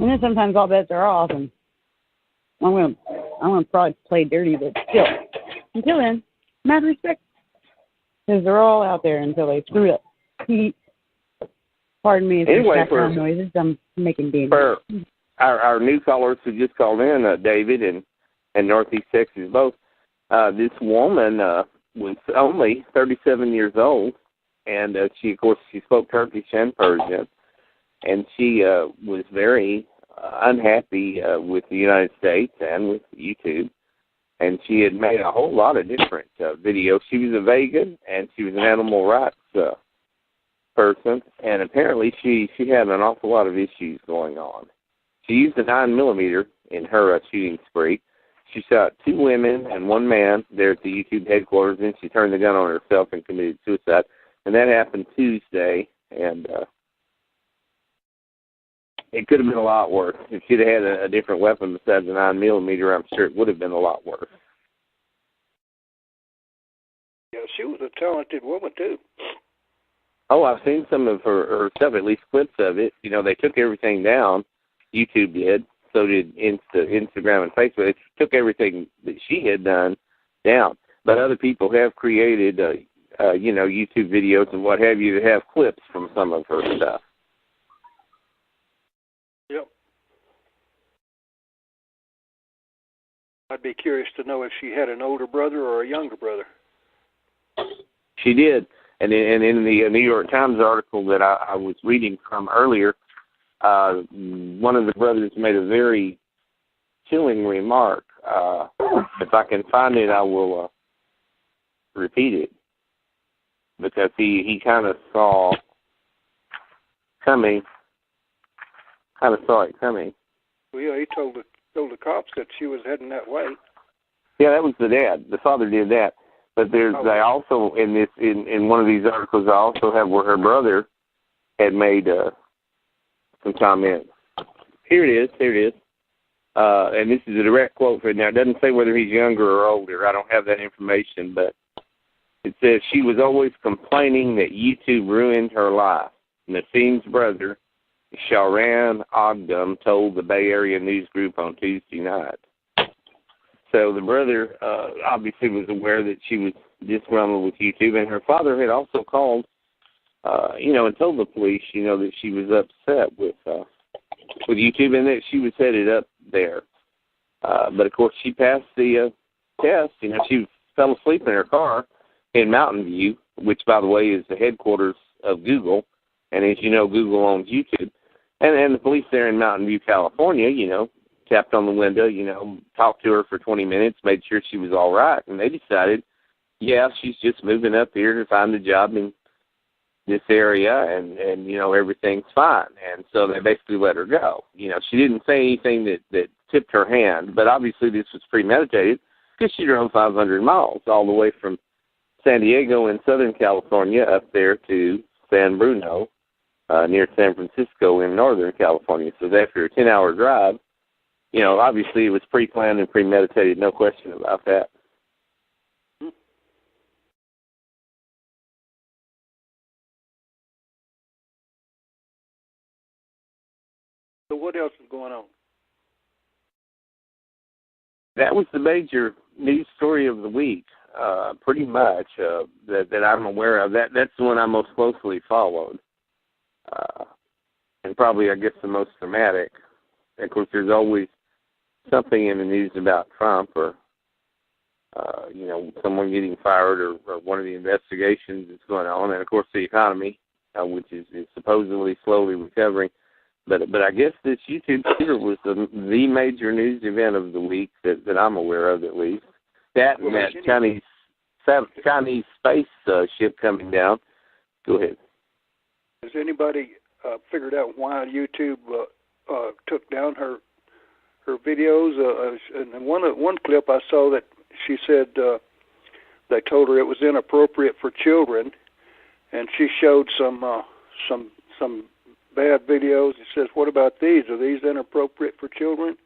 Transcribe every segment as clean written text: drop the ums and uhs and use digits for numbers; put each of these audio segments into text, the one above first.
And then sometimes all bets are off, and I'm gonna probably play dirty, but still, until then, mad respect, because they're all out there until they screw up. Pardon me if there's background noises. I'm making games. For our new callers who just called in, David and Northeast Texas both, this woman was only 37 years old, and she spoke Turkish and Persian, and she was very unhappy with the United States and with YouTube, and she had made a whole lot of different videos. She was a vegan, and she was an animal rights person, and apparently she had an awful lot of issues going on. She used a 9mm in her shooting spree. She shot 2 women and 1 man there at the YouTube headquarters, and she turned the gun on herself and committed suicide. And that happened Tuesday, and it could have been a lot worse. If she'd have had a different weapon besides the 9mm, I'm sure it would have been a lot worse. Yeah, she was a talented woman, too. Oh, I've seen some of her stuff, at least clips of it. You know, they took everything down. YouTube did. So did Instagram and Facebook. It took everything that she had done down. But other people have created, YouTube videos and what have you that have clips from some of her stuff. Yep. I'd be curious to know if she had an older brother or a younger brother. She did. And in the New York Times article that I was reading from earlier, one of the brothers made a very chilling remark. If I can find it, I will repeat it, because he kind of saw it coming. Well, yeah, he told the cops that she was heading that way. Yeah, that was the dad. The father did that. But I also in one of these articles, I also have where her brother had made some comments. Here it is. And this is a direct quote for it. Now, it doesn't say whether he's younger or older. I don't have that information, but it says she was always complaining that YouTube ruined her life. Nassim's brother, Shahran Ogdam, told the Bay Area News Group on Tuesday night. So the brother obviously was aware that she was disgruntled with YouTube, and her father had also called, and told the police, that she was upset with YouTube and that she was headed up there. But of course, she passed the test. She fell asleep in her car in Mountain View, which, by the way, is the headquarters of Google. And as you know, Google owns YouTube. And the police there in Mountain View, California, tapped on the window, talked to her for 20 minutes, made sure she was all right. And they decided, yeah, she's just moving up here to find a job in this area, and everything's fine. And so they basically let her go. She didn't say anything that tipped her hand, but obviously this was premeditated because she drove 500 miles all the way from San Diego in Southern California up there to San Bruno near San Francisco in Northern California. So after a 10-hour drive, obviously it was pre-planned and premeditated, no question about that. So what else is going on? That was the major news story of the week, pretty much, that I'm aware of. That's the one I most closely followed, and probably, I guess, the most dramatic. Of course, there's always something in the news about Trump or, someone getting fired or one of the investigations that's going on. And, of course, the economy, which is supposedly slowly recovering. But I guess this YouTube shooter was the major news event of the week that I'm aware of, at least. That and that Chinese space ship coming down. Go ahead. Has anybody figured out why YouTube took down her videos? And one clip I saw that she said they told her it was inappropriate for children, and she showed some bad videos. It says, "What about these? Are these inappropriate for children?"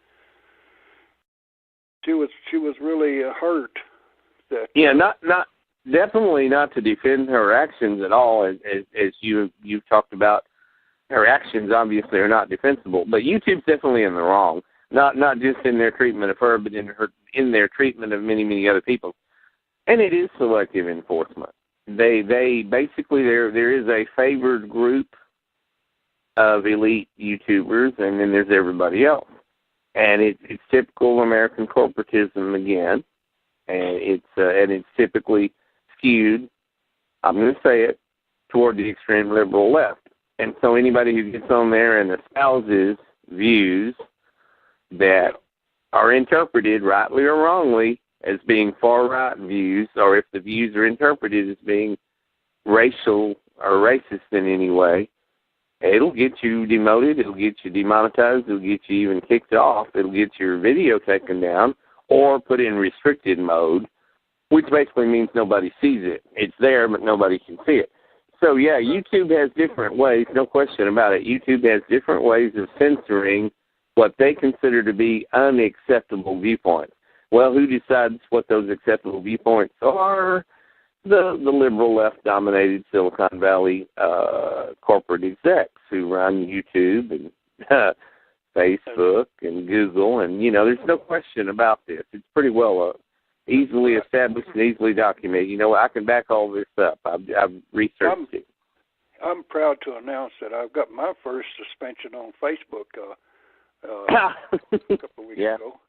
She was really hurt. Definitely not to defend her actions at all, as you've talked about her actions obviously are not defensible. But YouTube's definitely in the wrong. Not just in their treatment of her, but in their treatment of many other people. And it is selective enforcement. They basically there is a favored group of elite YouTubers, and then there's everybody else. And it's typical American corporatism again, and it's typically skewed, I'm going to say it, toward the extreme liberal left. And so anybody who gets on there and espouses views that are interpreted, rightly or wrongly, as being far-right views, or if the views are interpreted as being racial or racist in any way, it'll get you demoted, it'll get you demonetized, it'll get you even kicked off, it'll get your video taken down or put in restricted mode, which basically means nobody sees it. It's there, but nobody can see it. So, yeah, YouTube has different ways, no question about it. YouTube has different ways of censoring what they consider to be unacceptable viewpoints. Well, who decides what those acceptable viewpoints are? The liberal left-dominated Silicon Valley corporate execs who run YouTube and Facebook and Google, and, there's no question about this. It's pretty well easily established and easily documented. I can back all this up. I've researched it. I'm proud to announce that I've got my first suspension on Facebook a couple of weeks ago.